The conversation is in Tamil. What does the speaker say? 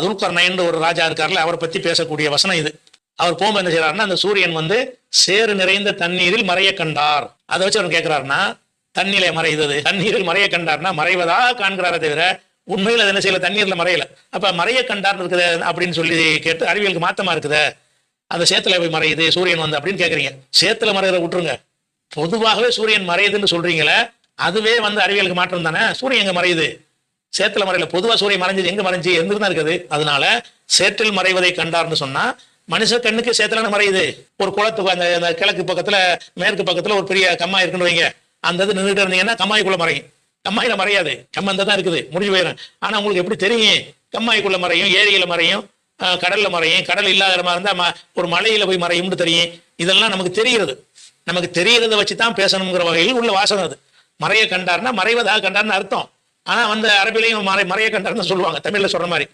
துல்கர்னைன்னு ஒரு ராஜா இருக்கார்ல, அவரை பத்தி பேசக்கூடிய வசனம் இது. அவர் போகும்போது என்ன செய்யறாருன்னா, அந்த சூரியன் வந்து சேறு நிறைந்த தண்ணீரில் மறைய கண்டார். அதை வச்சு அவர் கேட்கிறாருன்னா, தண்ணீரை மறைந்தது, தண்ணீரில் மறைய கண்டார்னா மறைவதா காண்கிறாரே தவிர உண்மையில் அது என்ன செய்யல, தண்ணீர்ல மறையல. அப்ப மறைய கண்டார் இருக்குது அப்படின்னு சொல்லி கேட்டு அறிவியலுக்கு மாத்தமா இருக்குது. அந்த சேத்துல போய் மறையுது சூரியன் வந்து அப்படின்னு கேட்குறீங்க. சேத்துல மறையிற விட்டுருங்க, பொதுவாகவே சூரியன் மறையுதுன்னு சொல்றீங்களே, அதுவே வந்து அறிவியலுக்கு மாற்றம் தானே. சூரியன் எங்க மறையுது? சேத்துல மறையில. பொதுவா சூரியன் மறைஞ்சது எங்க மறைஞ்சு எந்திரம் தான் இருக்குது. அதனால சேற்றில் மறைவதை கண்டார்னு சொன்னா மனுஷ கண்ணுக்கு சேத்துல மறையுது. ஒரு குளத்துக்கு அந்த கிழக்கு பக்கத்துல மேற்கு பக்கத்துல ஒரு பெரிய கம்மாய் இருக்குன்னு வைங்க, அந்த இது நின்றுட்டு இருந்தீங்கன்னா கம்மாய்க்குள்ள மறையும். கம்மாயில மறையாது, கம்மந்த தான் இருக்குது, முடிஞ்சு போயிடும். ஆனா உங்களுக்கு எப்படி தெரியும்? கம்மாய்க்குள்ள மறையும், ஏரியில மறையும், கடல்ல மறையும். கடல் இல்லாத இடமா இருந்தா ஒரு மலையில போய் மறையும்னு தெரியும். இதெல்லாம் நமக்கு தெரிகிறது. நமக்கு தெரியறதை வச்சுதான் பேசணுங்கிற வகையில் உள்ள வாசகம் அது. மறைய கண்டார்னா மறைவதாக கண்டார்னு அர்த்தம். ஆனா வந்து அரபிலையும் மறைய கண்டார்னு சொல்லுவாங்க, தமிழ்ல சொல்ற மாதிரி.